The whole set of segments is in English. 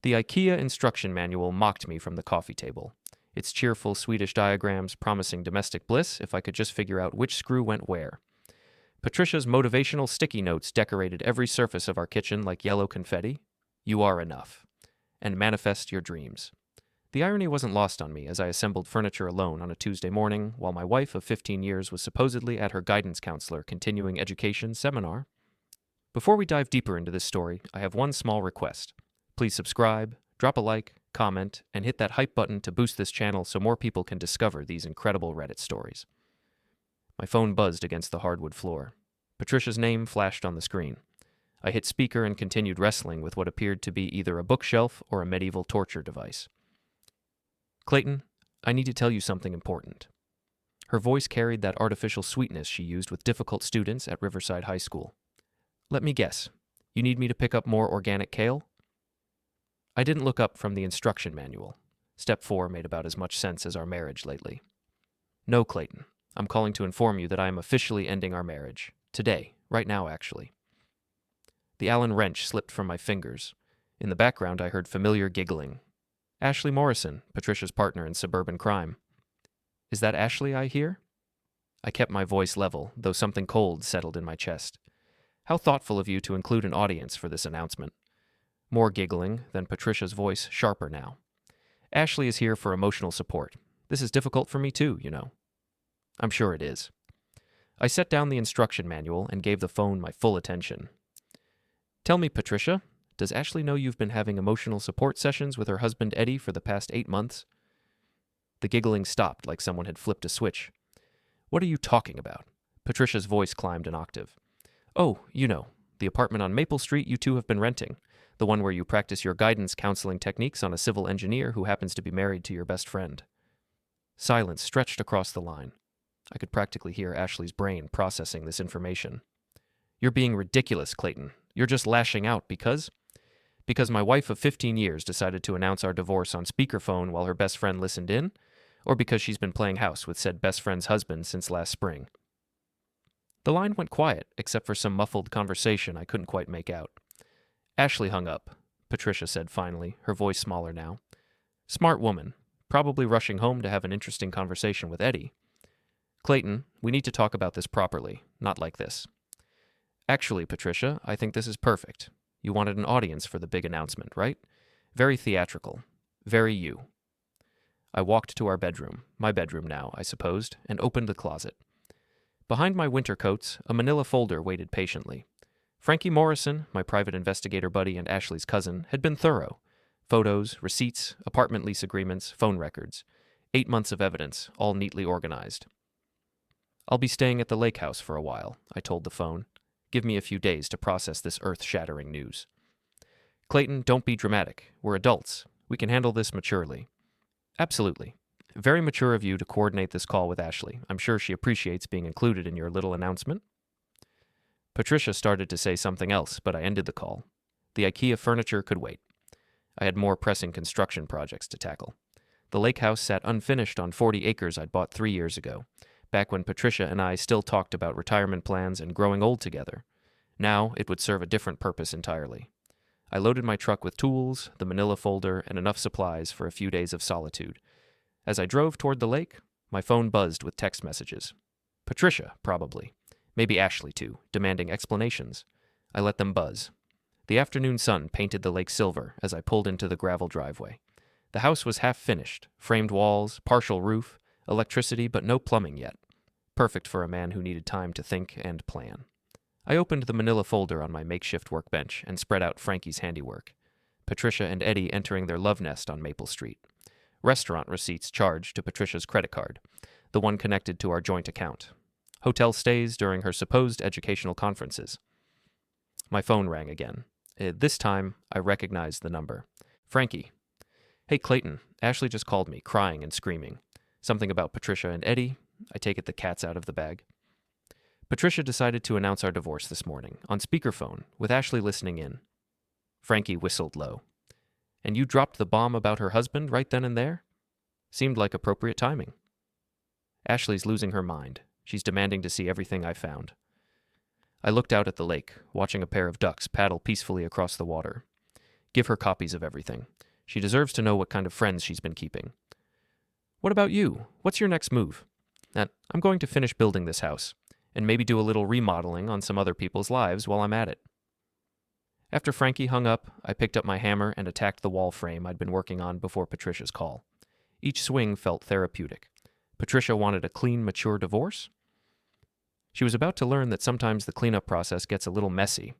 The IKEA instruction manual mocked me from the coffee table, its cheerful Swedish diagrams promising domestic bliss if I could just figure out which screw went where. Patricia's motivational sticky notes decorated every surface of our kitchen like yellow confetti. You are enough. And manifest your dreams. The irony wasn't lost on me as I assembled furniture alone on a Tuesday morning while my wife of 15 years was supposedly at her guidance counselor continuing education seminar. Before we dive deeper into this story, I have one small request. Please subscribe, drop a like, comment, and hit that hype button to boost this channel so more people can discover these incredible Reddit stories. My phone buzzed against the hardwood floor. Patricia's name flashed on the screen. I hit speaker and continued wrestling with what appeared to be either a bookshelf or a medieval torture device. Clayton, I need to tell you something important. Her voice carried that artificial sweetness she used with difficult students at Riverside High School. Let me guess. You need me to pick up more organic kale? I didn't look up from the instruction manual. Step 4 made about as much sense as our marriage lately. No, Clayton. I'm calling to inform you that I am officially ending our marriage. Today. Right now, actually. The Allen wrench slipped from my fingers. In the background, I heard familiar giggling. Ashley Morrison, Patricia's partner in suburban crime. Is that Ashley I hear? I kept my voice level, though something cold settled in my chest. How thoughtful of you to include an audience for this announcement. More giggling, then Patricia's voice sharper now. Ashley is here for emotional support. This is difficult for me too, you know. I'm sure it is. I set down the instruction manual and gave the phone my full attention. Tell me, Patricia, does Ashley know you've been having emotional support sessions with her husband Eddie for the past 8 months? The giggling stopped like someone had flipped a switch. What are you talking about? Patricia's voice climbed an octave. Oh, you know, the apartment on Maple Street you two have been renting. The one where you practice your guidance counseling techniques on a civil engineer who happens to be married to your best friend. Silence stretched across the line. I could practically hear Ashley's brain processing this information. You're being ridiculous, Clayton. You're just lashing out because my wife of 15 years decided to announce our divorce on speakerphone while her best friend listened in, or because she's been playing house with said best friend's husband since last spring. The line went quiet, except for some muffled conversation I couldn't quite make out. Ashley hung up, Patricia said finally, her voice smaller now. Smart woman, probably rushing home to have an interesting conversation with Eddie. Clayton, we need to talk about this properly, not like this. Actually, Patricia, I think this is perfect. You wanted an audience for the big announcement, right? Very theatrical. Very you. I walked to our bedroom, my bedroom now, I supposed, and opened the closet. Behind my winter coats, a manila folder waited patiently. Frankie Morrison, my private investigator buddy and Ashley's cousin, had been thorough. Photos, receipts, apartment lease agreements, phone records. 8 months of evidence, all neatly organized. I'll be staying at the lake house for a while, I told the phone. Give me a few days to process this earth-shattering news. Clayton, don't be dramatic. We're adults. We can handle this maturely. Absolutely. Very mature of you to coordinate this call with Ashley. I'm sure she appreciates being included in your little announcement. Patricia started to say something else, but I ended the call. The IKEA furniture could wait. I had more pressing construction projects to tackle. The lake house sat unfinished on 40 acres I'd bought 3 years ago, back when Patricia and I still talked about retirement plans and growing old together. Now it would serve a different purpose entirely. I loaded my truck with tools, the manila folder, and enough supplies for a few days of solitude. As I drove toward the lake, my phone buzzed with text messages. Patricia, probably. Maybe Ashley, too, demanding explanations. I let them buzz. The afternoon sun painted the lake silver as I pulled into the gravel driveway. The house was half finished, framed walls, partial roof, electricity, but no plumbing yet. Perfect for a man who needed time to think and plan. I opened the manila folder on my makeshift workbench and spread out Frankie's handiwork. Patricia and Eddie entering their love nest on Maple Street. Restaurant receipts charged to Patricia's credit card, the one connected to our joint account. Hotel stays during her supposed educational conferences. My phone rang again. This time, I recognized the number. Frankie. Hey, Clayton. Ashley just called me, crying and screaming. Something about Patricia and Eddie. I take it the cat's out of the bag. Patricia decided to announce our divorce this morning, on speakerphone, with Ashley listening in. Frankie whistled low. And you dropped the bomb about her husband right then and there? Seemed like appropriate timing. Ashley's losing her mind. She's demanding to see everything I found. I looked out at the lake, watching a pair of ducks paddle peacefully across the water. Give her copies of everything. She deserves to know what kind of friends she's been keeping. What about you? What's your next move? I'm going to finish building this house, and maybe do a little remodeling on some other people's lives while I'm at it. After Frankie hung up, I picked up my hammer and attacked the wall frame I'd been working on before Patricia's call. Each swing felt therapeutic. Patricia wanted a clean, mature divorce? She was about to learn that sometimes the cleanup process gets a little messy.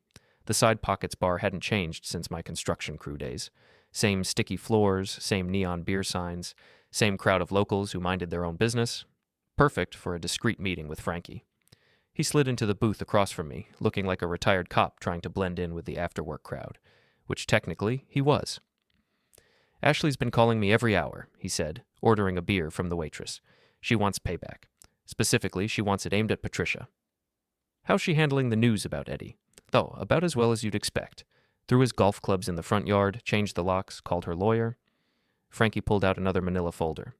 The Side Pockets bar hadn't changed since my construction crew days. Same sticky floors, same neon beer signs, same crowd of locals who minded their own business. Perfect for a discreet meeting with Frankie. He slid into the booth across from me, looking like a retired cop trying to blend in with the after-work crowd, which technically he was. Ashley's been calling me every hour, he said, ordering a beer from the waitress. She wants payback. Specifically, she wants it aimed at Patricia. How's she handling the news about Eddy? Though, about as well as you'd expect. Threw his golf clubs in the front yard, changed the locks, called her lawyer. Frankie pulled out another manila folder.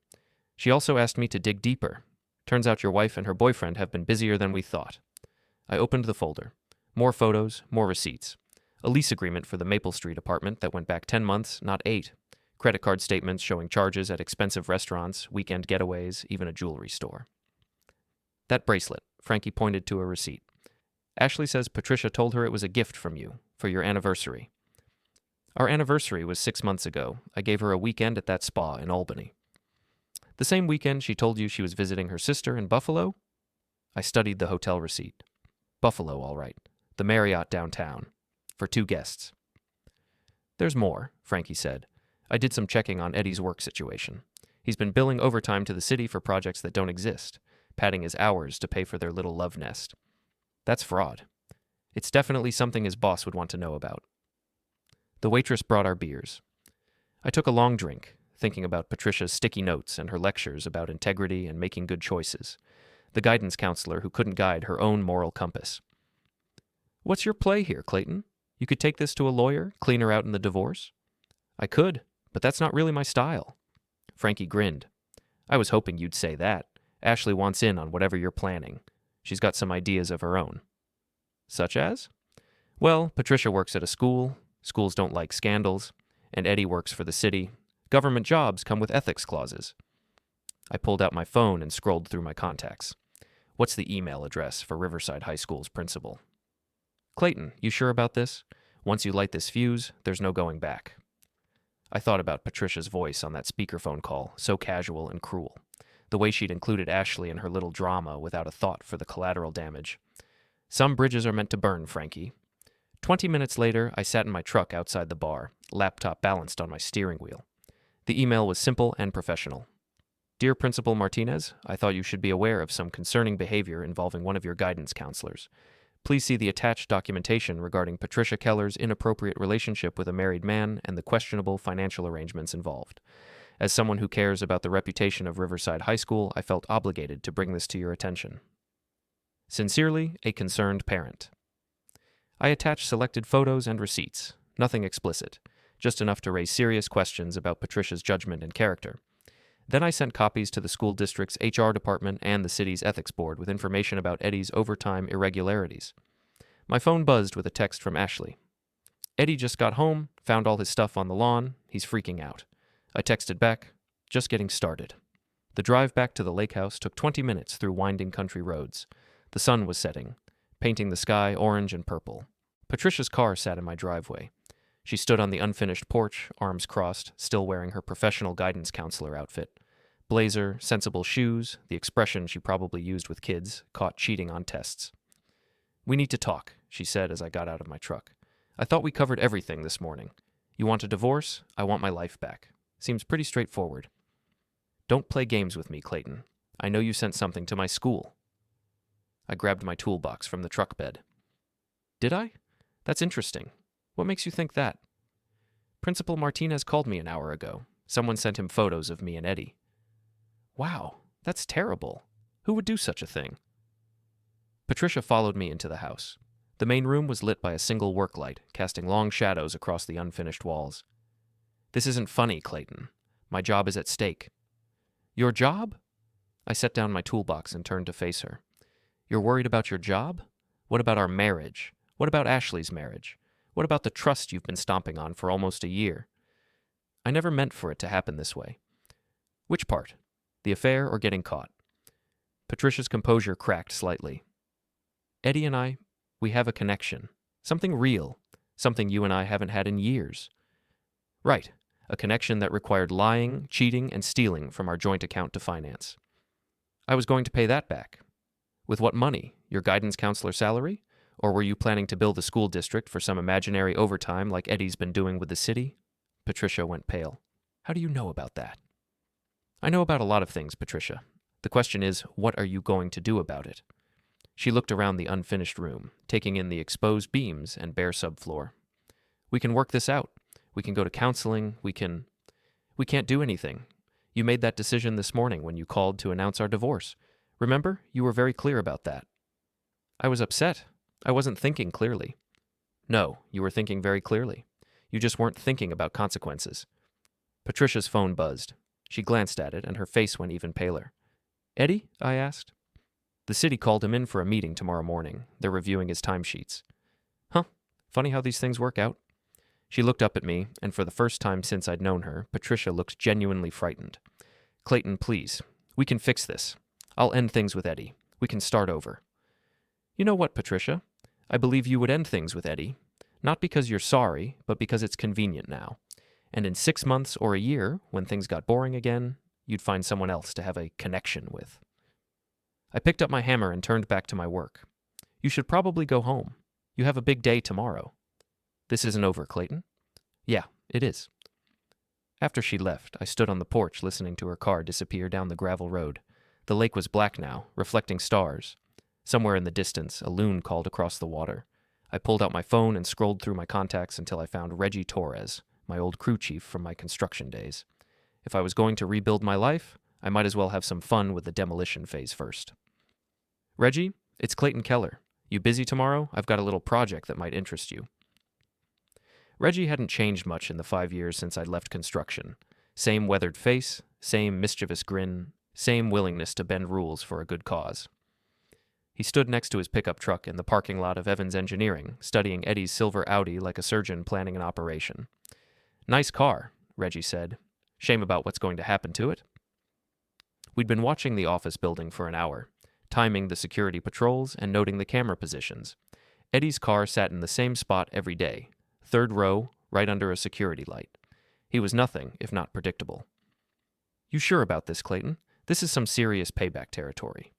She also asked me to dig deeper. Turns out your wife and her boyfriend have been busier than we thought. I opened the folder. More photos, more receipts. A lease agreement for the Maple Street apartment that went back 10 months, not 8. Credit card statements showing charges at expensive restaurants, weekend getaways, even a jewelry store. That bracelet, Frankie pointed to a receipt. Ashley says Patricia told her it was a gift from you, for your anniversary. Our anniversary was 6 months ago. I gave her a weekend at that spa in Albany. The same weekend she told you she was visiting her sister in Buffalo? I studied the hotel receipt. Buffalo, all right. The Marriott downtown. For 2 guests. There's more, Frankie said. I did some checking on Eddy's work situation. He's been billing overtime to the city for projects that don't exist, padding his hours to pay for their little love nest. That's fraud. It's definitely something his boss would want to know about. The waitress brought our beers. I took a long drink, thinking about Patricia's sticky notes and her lectures about integrity and making good choices, the guidance counselor who couldn't guide her own moral compass. What's your play here, Clayton? You could take this to a lawyer, clean her out in the divorce? I could, but that's not really my style. Frankie grinned. I was hoping you'd say that. Ashley wants in on whatever you're planning. She's got some ideas of her own. Such as? Well, Patricia works at a school. Schools don't like scandals. And Eddy works for the city. Government jobs come with ethics clauses. I pulled out my phone and scrolled through my contacts. What's the email address for Riverside High School's principal? Clayton, you sure about this? Once you light this fuse, there's no going back. I thought about Patricia's voice on that speakerphone call, so casual and cruel. The way she'd included Ashley in her little drama without a thought for the collateral damage. Some bridges are meant to burn, Frankie. 20 minutes later, I sat in my truck outside the bar, laptop balanced on my steering wheel. The email was simple and professional. Dear Principal Martinez, I thought you should be aware of some concerning behavior involving one of your guidance counselors. Please see the attached documentation regarding Patricia Keller's inappropriate relationship with a married man and the questionable financial arrangements involved. As someone who cares about the reputation of Riverside High School, I felt obligated to bring this to your attention. Sincerely, a concerned parent. I attached selected photos and receipts, nothing explicit, just enough to raise serious questions about Patricia's judgment and character. Then I sent copies to the school district's HR department and the city's ethics board with information about Eddy's overtime irregularities. My phone buzzed with a text from Ashley. Eddy just got home, found all his stuff on the lawn, he's freaking out. I texted back, just getting started. The drive back to the lake house took 20 minutes through winding country roads. The sun was setting, painting the sky orange and purple. Patricia's car sat in my driveway. She stood on the unfinished porch, arms crossed, still wearing her professional guidance counselor outfit. Blazer, sensible shoes, the expression she probably used with kids, caught cheating on tests. We need to talk, she said as I got out of my truck. I thought we covered everything this morning. You want a divorce? I want my life back. Seems pretty straightforward. Don't play games with me, Clayton. I know you sent something to my school. I grabbed my toolbox from the truck bed. Did I? That's interesting. What makes you think that? Principal Martinez called me an hour ago. Someone sent him photos of me and Eddy. Wow, that's terrible. Who would do such a thing? Patricia followed me into the house. The main room was lit by a single work light, casting long shadows across the unfinished walls. This isn't funny, Clayton. My job is at stake. Your job? I set down my toolbox and turned to face her. You're worried about your job? What about our marriage? What about Ashley's marriage? What about the trust you've been stomping on for almost a year? I never meant for it to happen this way. Which part? The affair or getting caught? Patricia's composure cracked slightly. Eddy and I, we have a connection. Something real. Something you and I haven't had in years. Right. A connection that required lying, cheating, and stealing from our joint account to finance. I was going to pay that back. With what money? Your guidance counselor salary? Or were you planning to bill the school district for some imaginary overtime like Eddy's been doing with the city? Patricia went pale. How do you know about that? I know about a lot of things, Patricia. The question is, what are you going to do about it? She looked around the unfinished room, taking in the exposed beams and bare subfloor. We can work this out. We can go to counseling. We can't do anything. You made that decision this morning when you called to announce our divorce. Remember? You were very clear about that. I was upset. I wasn't thinking clearly. No, you were thinking very clearly. You just weren't thinking about consequences. Patricia's phone buzzed. She glanced at it, and her face went even paler. Eddy? I asked. The city called him in for a meeting tomorrow morning. They're reviewing his timesheets. Huh. Funny how these things work out. She looked up at me, and for the first time since I'd known her, Patricia looked genuinely frightened. Clayton, please. We can fix this. I'll end things with Eddy. We can start over. You know what, Patricia? I believe you would end things with Eddy. Not because you're sorry, but because it's convenient now. And in 6 months or a year, when things got boring again, you'd find someone else to have a connection with. I picked up my hammer and turned back to my work. You should probably go home. You have a big day tomorrow. This isn't over, Clayton. Yeah, it is. After she left, I stood on the porch listening to her car disappear down the gravel road. The lake was black now, reflecting stars. Somewhere in the distance, a loon called across the water. I pulled out my phone and scrolled through my contacts until I found Reggie Torres, my old crew chief from my construction days. If I was going to rebuild my life, I might as well have some fun with the demolition phase first. Reggie, it's Clayton Keller. You busy tomorrow? I've got a little project that might interest you. Reggie hadn't changed much in the 5 years since I'd left construction. Same weathered face, same mischievous grin, same willingness to bend rules for a good cause. He stood next to his pickup truck in the parking lot of Evans Engineering, studying Eddy's silver Audi like a surgeon planning an operation. Nice car, Reggie said. Shame about what's going to happen to it. We'd been watching the office building for an hour, timing the security patrols and noting the camera positions. Eddy's car sat in the same spot every day, 3rd row, right under a security light. He was nothing if not predictable. You sure about this, Clayton? This is some serious payback territory.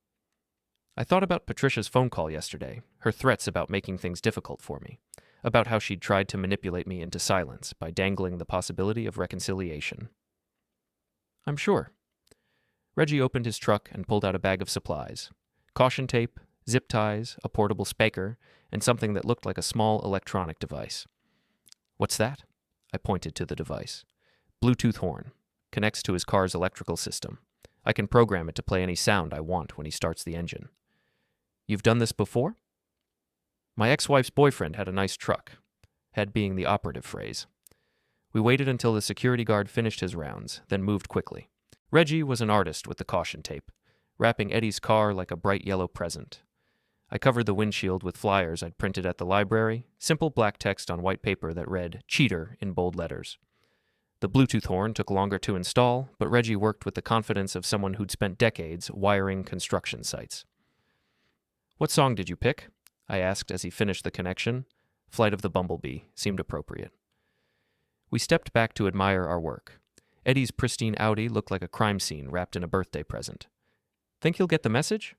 I thought about Patricia's phone call yesterday, her threats about making things difficult for me, about how she'd tried to manipulate me into silence by dangling the possibility of reconciliation. I'm sure. Reggie opened his truck and pulled out a bag of supplies. Caution tape, zip ties, a portable speaker, and something that looked like a small electronic device. What's that? I pointed to the device. Bluetooth horn. Connects to his car's electrical system. I can program it to play any sound I want when he starts the engine. You've done this before? My ex-wife's boyfriend had a nice truck. Had being the operative phrase. We waited until the security guard finished his rounds, then moved quickly. Reggie was an artist with the caution tape, wrapping Eddy's car like a bright yellow present. I covered the windshield with flyers I'd printed at the library, simple black text on white paper that read, "Cheater," in bold letters. The Bluetooth horn took longer to install, but Reggie worked with the confidence of someone who'd spent decades wiring construction sites. What song did you pick? I asked as he finished the connection. Flight of the Bumblebee seemed appropriate. We stepped back to admire our work. Eddy's pristine Audi looked like a crime scene wrapped in a birthday present. Think he'll get the message?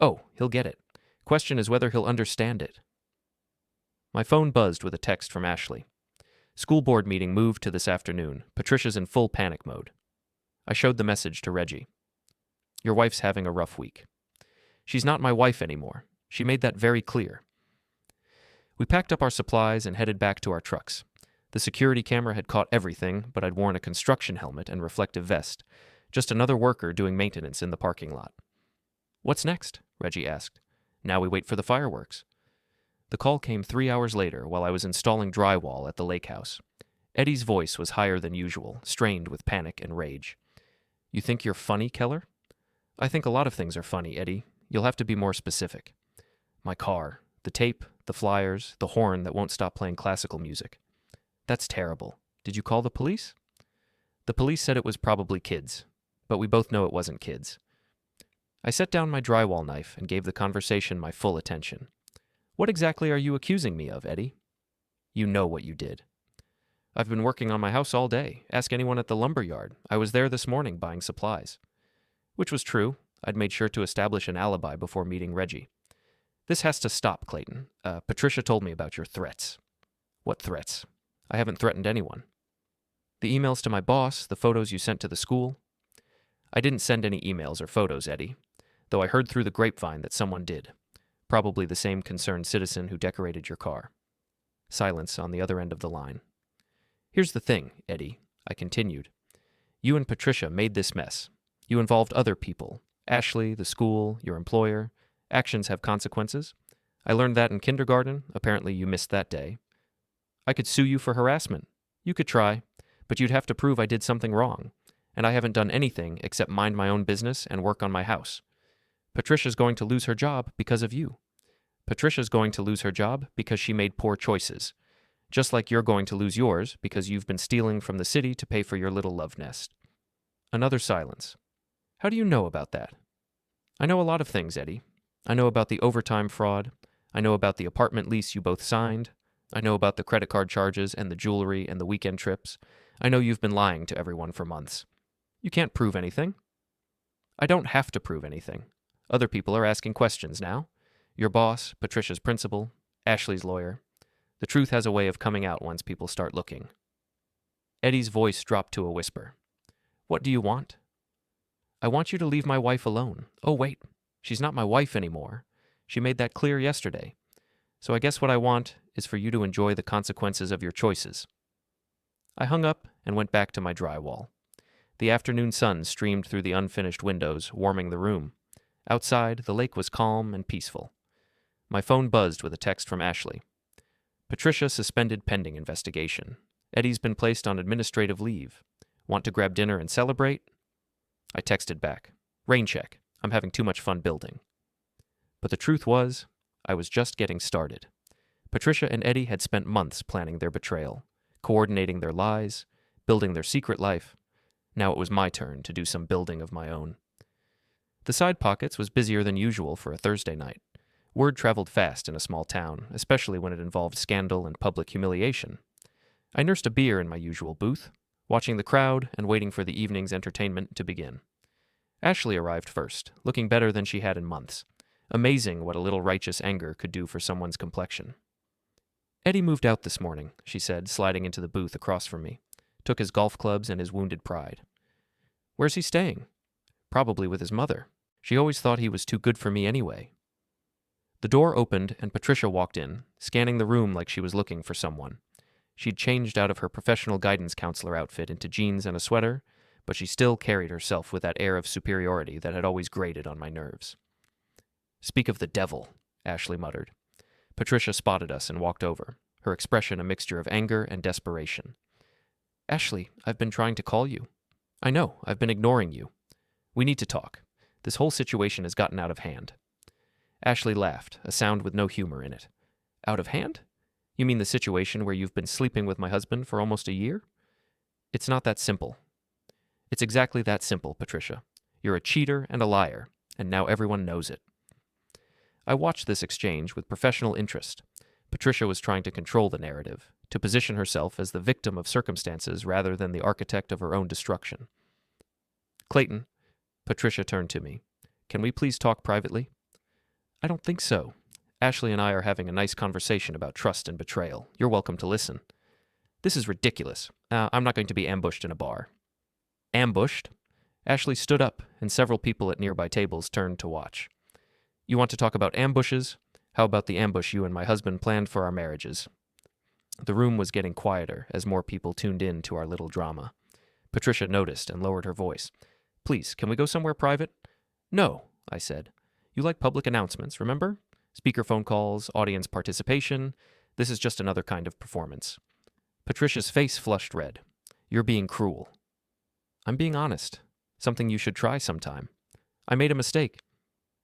Oh, he'll get it. Question is whether he'll understand it. My phone buzzed with a text from Ashley. School board meeting moved to this afternoon. Patricia's in full panic mode. I showed the message to Reggie. Your wife's having a rough week. She's not my wife anymore. She made that very clear. We packed up our supplies and headed back to our trucks. The security camera had caught everything, but I'd worn a construction helmet and reflective vest. Just another worker doing maintenance in the parking lot. What's next? Reggie asked. Now we wait for the fireworks. The call came 3 hours later while I was installing drywall at the lake house. Eddy's voice was higher than usual, strained with panic and rage. You think you're funny, Keller? I think a lot of things are funny, Eddy. You'll have to be more specific. My car, the tape, the flyers, the horn that won't stop playing classical music. That's terrible. Did you call the police? The police said it was probably kids, but we both know it wasn't kids. I set down my drywall knife and gave the conversation my full attention. What exactly are you accusing me of, Eddy? You know what you did. I've been working on my house all day. Ask anyone at the lumber yard. I was there this morning buying supplies. Which was true. I'd made sure to establish an alibi before meeting Reggie. This has to stop, Clayton. Patricia told me about your threats. What threats? I haven't threatened anyone. The emails to my boss, the photos you sent to the school. I didn't send any emails or photos, Eddy, though I heard through the grapevine that someone did. Probably the same concerned citizen who decorated your car. Silence on the other end of the line. Here's the thing, Eddy, I continued. You and Patricia made this mess. You involved other people. Ashley, the school, your employer. Actions have consequences. I learned that in kindergarten. Apparently you missed that day. I could sue you for harassment. You could try, but you'd have to prove I did something wrong. And I haven't done anything except mind my own business and work on my house. Patricia's going to lose her job because of you. Patricia's going to lose her job because she made poor choices. Just like you're going to lose yours because you've been stealing from the city to pay for your little love nest. Another silence. How do you know about that? I know a lot of things, Eddy. I know about the overtime fraud. I know about the apartment lease you both signed. I know about the credit card charges and the jewelry and the weekend trips. I know you've been lying to everyone for months. You can't prove anything. I don't have to prove anything. Other people are asking questions now. Your boss, Patricia's principal, Ashley's lawyer. The truth has a way of coming out once people start looking. Eddy's voice dropped to a whisper. What do you want? I want you to leave my wife alone. Oh, wait. She's not my wife anymore. She made that clear yesterday. So I guess what I want is for you to enjoy the consequences of your choices. I hung up and went back to my drywall. The afternoon sun streamed through the unfinished windows, warming the room. Outside, the lake was calm and peaceful. My phone buzzed with a text from Ashley. Patricia suspended pending investigation. Eddy's been placed on administrative leave. Want to grab dinner and celebrate? I texted back. Rain check. I'm having too much fun building. But the truth was, I was just getting started. Patricia and Eddy had spent months planning their betrayal, coordinating their lies, building their secret life. Now it was my turn to do some building of my own. The Side Pockets was busier than usual for a Thursday night. Word traveled fast in a small town, especially when it involved scandal and public humiliation. I nursed a beer in my usual booth, watching the crowd and waiting for the evening's entertainment to begin. Ashley arrived first, looking better than she had in months. Amazing what a little righteous anger could do for someone's complexion. Eddy moved out this morning, she said, sliding into the booth across from me. Took his golf clubs and his wounded pride. Where's he staying? Probably with his mother. She always thought he was too good for me anyway. The door opened and Patricia walked in, scanning the room like she was looking for someone. She'd changed out of her professional guidance counselor outfit into jeans and a sweater, but she still carried herself with that air of superiority that had always grated on my nerves. Speak of the devil, Ashley muttered. Patricia spotted us and walked over, her expression a mixture of anger and desperation. Ashley, I've been trying to call you. I know, I've been ignoring you. We need to talk. This whole situation has gotten out of hand. Ashley laughed, a sound with no humor in it. Out of hand? You mean the situation where you've been sleeping with my husband for almost a year? It's not that simple. It's exactly that simple, Patricia. You're a cheater and a liar, and now everyone knows it. I watched this exchange with professional interest. Patricia was trying to control the narrative, to position herself as the victim of circumstances rather than the architect of her own destruction. Clayton, Patricia turned to me. Can we please talk privately? I don't think so. Ashley and I are having a nice conversation about trust and betrayal. You're welcome to listen. This is ridiculous. I'm not going to be ambushed in a bar. Ambushed? Ashley stood up, and several people at nearby tables turned to watch. You want to talk about ambushes? How about the ambush you and my husband planned for our marriages? The room was getting quieter as more people tuned in to our little drama. Patricia noticed and lowered her voice. Please, can we go somewhere private? No, I said. You like public announcements, remember? Speakerphone calls, audience participation. This is just another kind of performance. Patricia's face flushed red. You're being cruel. I'm being honest. Something you should try sometime. I made a mistake.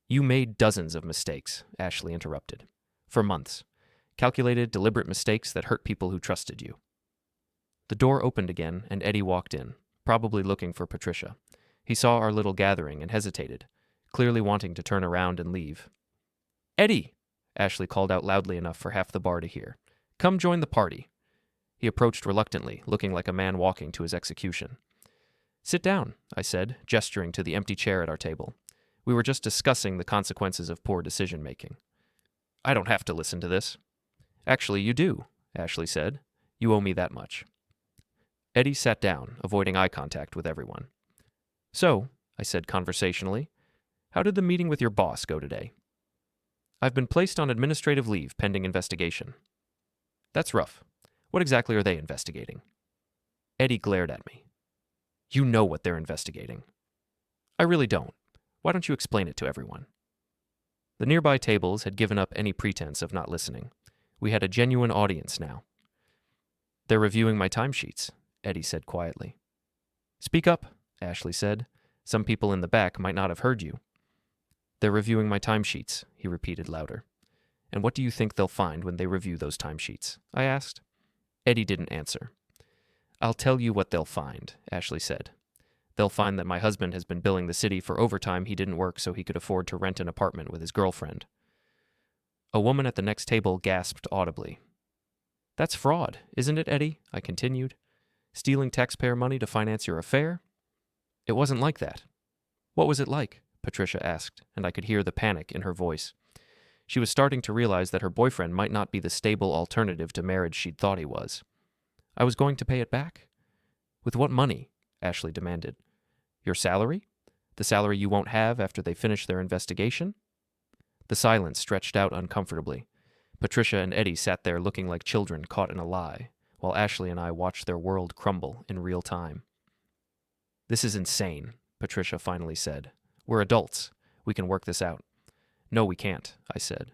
You made dozens of mistakes, Ashley interrupted. For months. Calculated, deliberate mistakes that hurt people who trusted you. The door opened again, and Eddy walked in, probably looking for Patricia. He saw our little gathering and hesitated, clearly wanting to turn around and leave. "Eddy!" Ashley called out loudly enough for half the bar to hear. "Come join the party." He approached reluctantly, looking like a man walking to his execution. "Sit down," I said, gesturing to the empty chair at our table. We were just discussing the consequences of poor decision-making. "I don't have to listen to this." "Actually, you do," Ashley said. "You owe me that much." Eddy sat down, avoiding eye contact with everyone. "So," I said conversationally, "how did the meeting with your boss go today?" "I've been placed on administrative leave pending investigation." "That's rough. What exactly are they investigating?" Eddy glared at me. "You know what they're investigating." "I really don't. Why don't you explain it to everyone?" The nearby tables had given up any pretense of not listening. We had a genuine audience now. "They're reviewing my timesheets," Eddy said quietly. "Speak up," Ashley said. "Some people in the back might not have heard you." "They're reviewing my timesheets," he repeated louder. "And what do you think they'll find when they review those timesheets?" I asked. Eddy didn't answer. "I'll tell you what they'll find," Ashley said. "They'll find that my husband has been billing the city for overtime he didn't work so he could afford to rent an apartment with his girlfriend." A woman at the next table gasped audibly. "That's fraud, isn't it, Eddy?" I continued. "Stealing taxpayer money to finance your affair?" "It wasn't like that." "What was it like?" Patricia asked, and I could hear the panic in her voice. She was starting to realize that her boyfriend might not be the stable alternative to marriage she'd thought he was. "I was going to pay it back?" "With what money?" Ashley demanded. "Your salary? The salary you won't have after they finish their investigation?" The silence stretched out uncomfortably. Patricia and Eddy sat there looking like children caught in a lie, while Ashley and I watched their world crumble in real time. "This is insane," Patricia finally said. "We're adults. We can work this out." "No, we can't," I said.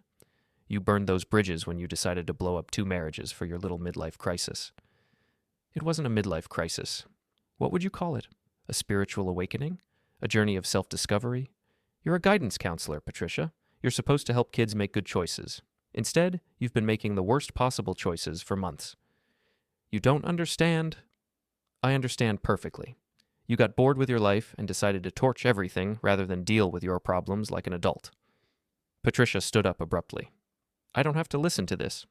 "You burned those bridges when you decided to blow up 2 marriages for your little midlife crisis." "It wasn't a midlife crisis. What would you call it? A spiritual awakening? A journey of self-discovery? You're a guidance counselor, Patricia. You're supposed to help kids make good choices. Instead, you've been making the worst possible choices for months." "You don't understand." "I understand perfectly. You got bored with your life and decided to torch everything rather than deal with your problems like an adult." Patricia stood up abruptly. "I don't have to listen to this."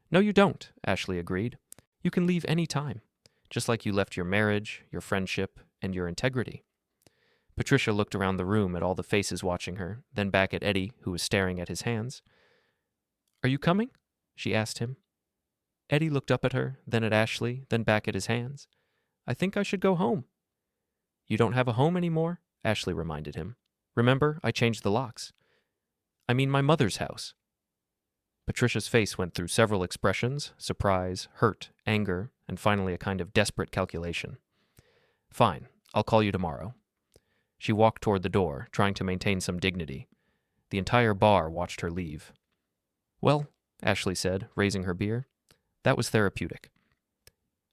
"No, you don't," Ashley agreed. "You can leave any time, just like you left your marriage, your friendship, and your integrity." Patricia looked around the room at all the faces watching her, then back at Eddy, who was staring at his hands. "Are you coming?" she asked him. Eddy looked up at her, then at Ashley, then back at his hands. "I think I should go home." "You don't have a home anymore," Ashley reminded him. "Remember, I changed the locks." "I mean my mother's house." Patricia's face went through several expressions: surprise, hurt, anger, and finally a kind of desperate calculation. "Fine, I'll call you tomorrow." She walked toward the door, trying to maintain some dignity. The entire bar watched her leave. "Well," Ashley said, raising her beer, "that was therapeutic."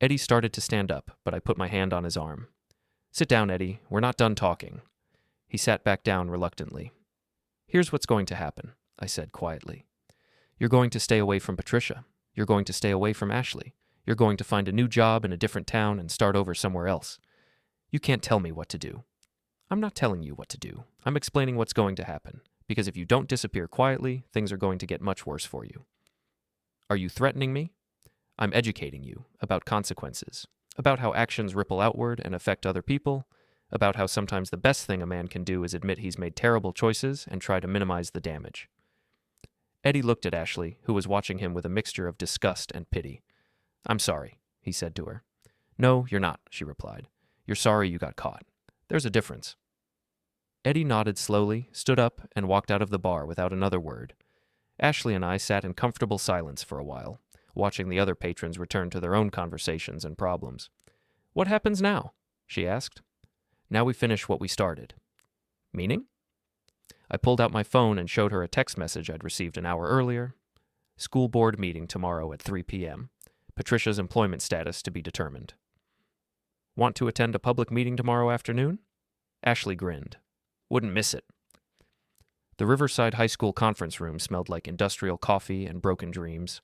Eddy started to stand up, but I put my hand on his arm. "Sit down, Eddy. We're not done talking." He sat back down reluctantly. "Here's what's going to happen," I said quietly. "You're going to stay away from Patricia. You're going to stay away from Ashley. You're going to find a new job in a different town and start over somewhere else. You can't tell me what to do." "I'm not telling you what to do. I'm explaining what's going to happen, because if you don't disappear quietly, things are going to get much worse for you." "Are you threatening me?" "I'm educating you about consequences, about how actions ripple outward and affect other people, about how sometimes the best thing a man can do is admit he's made terrible choices and try to minimize the damage." Eddy looked at Ashley, who was watching him with a mixture of disgust and pity. "I'm sorry," he said to her. "No, you're not," she replied. "You're sorry you got caught. There's a difference." Eddy nodded slowly, stood up, and walked out of the bar without another word. Ashley and I sat in comfortable silence for a while, watching the other patrons return to their own conversations and problems. "What happens now?" she asked. "Now we finish what we started." "Meaning?" I pulled out my phone and showed her a text message I'd received an hour earlier. "School board meeting tomorrow at 3 p.m. Patricia's employment status to be determined." "Want to attend a public meeting tomorrow afternoon?" Ashley grinned. "Wouldn't miss it." The Riverside High School conference room smelled like industrial coffee and broken dreams.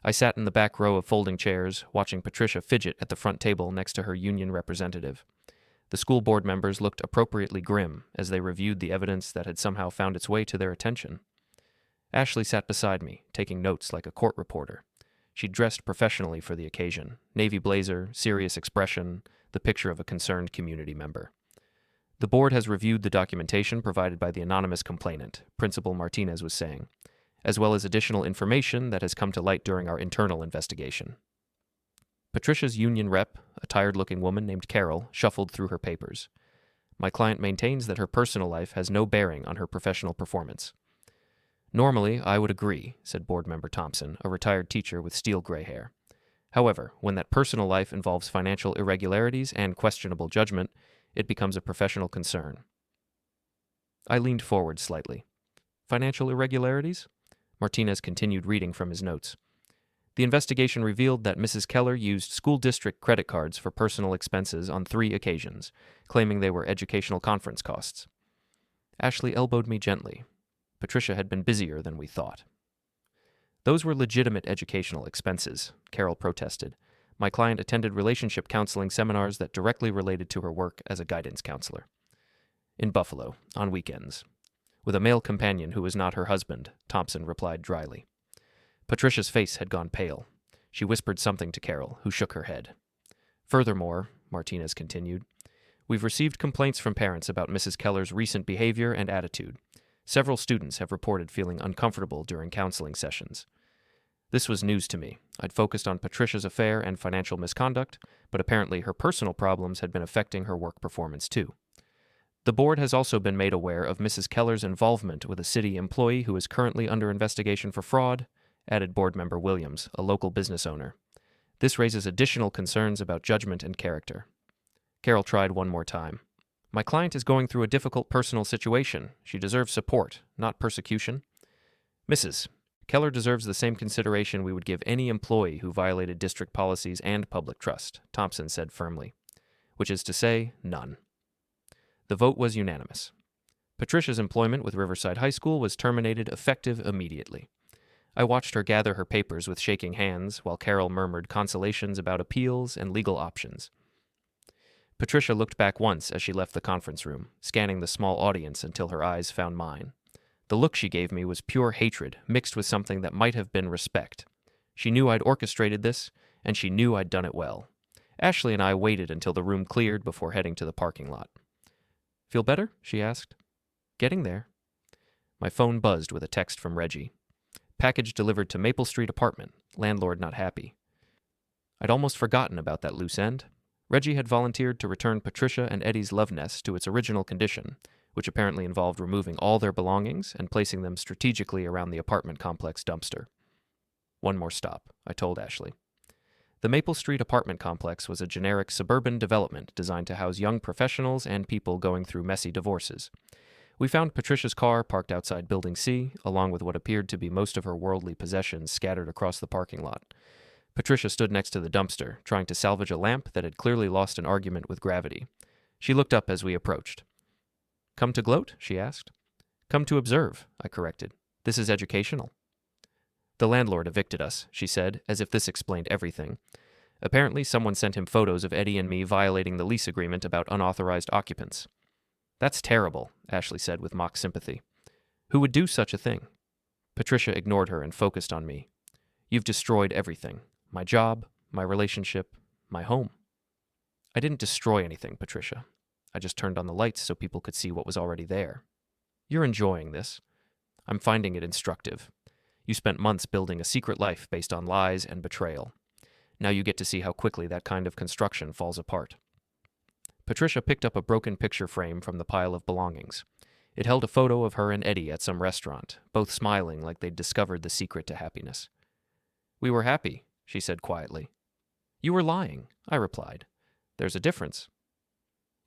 I sat in the back row of folding chairs, watching Patricia fidget at the front table next to her union representative. The school board members looked appropriately grim as they reviewed the evidence that had somehow found its way to their attention. Ashley sat beside me, taking notes like a court reporter. She'd dressed professionally for the occasion, navy blazer, serious expression, the picture of a concerned community member. The board has reviewed the documentation provided by the anonymous complainant, Principal Martinez was saying, as well as additional information that has come to light during our internal investigation. Patricia's union rep, a tired-looking woman named Carol, shuffled through her papers. My client maintains that her personal life has no bearing on her professional performance. Normally, I would agree, said Board Member Thompson, a retired teacher with steel gray hair. However, when that personal life involves financial irregularities and questionable judgment, it becomes a professional concern. I leaned forward slightly. Financial irregularities? Martinez continued reading from his notes. The investigation revealed that Mrs. Keller used school district credit cards for personal expenses on 3 occasions, claiming they were educational conference costs. Ashley elbowed me gently. Patricia had been busier than we thought. Those were legitimate educational expenses, Carol protested. My client attended relationship counseling seminars that directly related to her work as a guidance counselor. In Buffalo, on weekends. With a male companion who was not her husband, Thompson replied dryly. Patricia's face had gone pale. She whispered something to Carol, who shook her head. Furthermore, Martinez continued, we've received complaints from parents about Mrs. Keller's recent behavior and attitude. Several students have reported feeling uncomfortable during counseling sessions. This was news to me. I'd focused on Patricia's affair and financial misconduct, but apparently her personal problems had been affecting her work performance too. The board has also been made aware of Mrs. Keller's involvement with a city employee who is currently under investigation for fraud, added Board Member Williams, a local business owner. This raises additional concerns about judgment and character. Carol tried one more time. My client is going through a difficult personal situation. She deserves support, not persecution. Mrs. Keller deserves the same consideration we would give any employee who violated district policies and public trust, Thompson said firmly, which is to say, none. The vote was unanimous. Patricia's employment with Riverside High School was terminated effective immediately. I watched her gather her papers with shaking hands while Carol murmured consolations about appeals and legal options. Patricia looked back once as she left the conference room, scanning the small audience until her eyes found mine. The look she gave me was pure hatred, mixed with something that might have been respect. She knew I'd orchestrated this, and she knew I'd done it well. Ashley and I waited until the room cleared before heading to the parking lot. Feel better? She asked. Getting there. My phone buzzed with a text from Reggie. Package delivered to Maple Street apartment. Landlord not happy. I'd almost forgotten about that loose end. Reggie had volunteered to return Patricia and Eddy's love nest to its original condition, which apparently involved removing all their belongings and placing them strategically around the apartment complex dumpster. One more stop, I told Ashley. The Maple Street apartment complex was a generic suburban development designed to house young professionals and people going through messy divorces. We found Patricia's car parked outside Building C, along with what appeared to be most of her worldly possessions scattered across the parking lot. Patricia stood next to the dumpster, trying to salvage a lamp that had clearly lost an argument with gravity. She looked up as we approached. Come to gloat? She asked. Come to observe, I corrected. This is educational. The landlord evicted us, she said, as if this explained everything. Apparently, someone sent him photos of Eddy and me violating the lease agreement about unauthorized occupants. That's terrible, Ashley said with mock sympathy. Who would do such a thing? Patricia ignored her and focused on me. You've destroyed everything. My job, my relationship, my home. I didn't destroy anything, Patricia. I just turned on the lights so people could see what was already there. You're enjoying this. I'm finding it instructive. You spent months building a secret life based on lies and betrayal. Now you get to see how quickly that kind of construction falls apart. Patricia picked up a broken picture frame from the pile of belongings. It held a photo of her and Eddy at some restaurant, both smiling like they'd discovered the secret to happiness. We were happy, she said quietly. You were lying, I replied. There's a difference.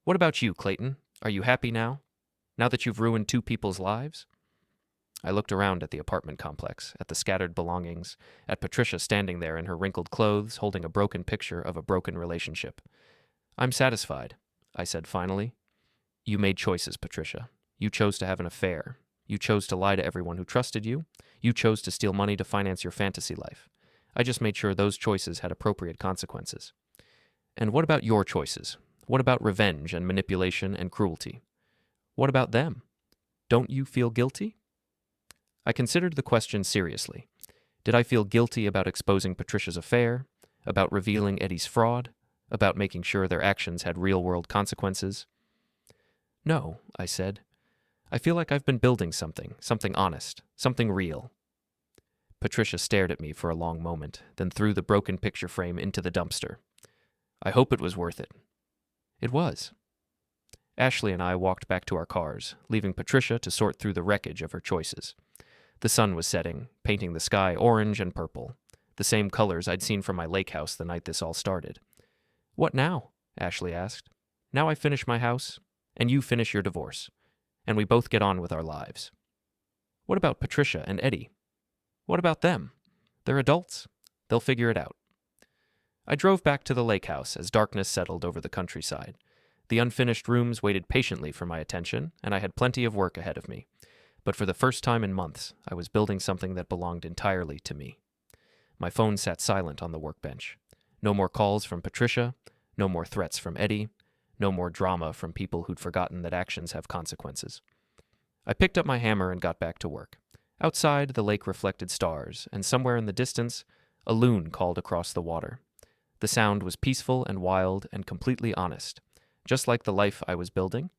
What about you, Clayton? Are you happy now? Now that you've ruined 2 people's lives? I looked around at the apartment complex, at the scattered belongings, at Patricia standing there in her wrinkled clothes holding a broken picture of a broken relationship. I'm satisfied, I said finally. You made choices, Patricia. You chose to have an affair. You chose to lie to everyone who trusted you. You chose to steal money to finance your fantasy life. I just made sure those choices had appropriate consequences. And what about your choices? What about revenge and manipulation and cruelty? What about them? Don't you feel guilty? I considered the question seriously. Did I feel guilty about exposing Patricia's affair? About revealing Eddy's fraud? About making sure their actions had real-world consequences? No, I said. I feel like I've been building something honest, something real. Patricia stared at me for a long moment, then threw the broken picture frame into the dumpster. I hope it was worth it. It was. Ashley and I walked back to our cars, leaving Patricia to sort through the wreckage of her choices. The sun was setting, painting the sky orange and purple, the same colors I'd seen from my lake house the night this all started. What now? Ashley asked. Now I finish my house, and you finish your divorce, and we both get on with our lives. What about Patricia and Eddy? What about them? They're adults. They'll figure it out. I drove back to the lake house as darkness settled over the countryside. The unfinished rooms waited patiently for my attention, and I had plenty of work ahead of me. But for the first time in months, I was building something that belonged entirely to me. My phone sat silent on the workbench. No more calls from Patricia, no more threats from Eddy, no more drama from people who'd forgotten that actions have consequences. I picked up my hammer and got back to work. Outside, the lake reflected stars, and somewhere in the distance, a loon called across the water. The sound was peaceful and wild and completely honest, just like the life I was building,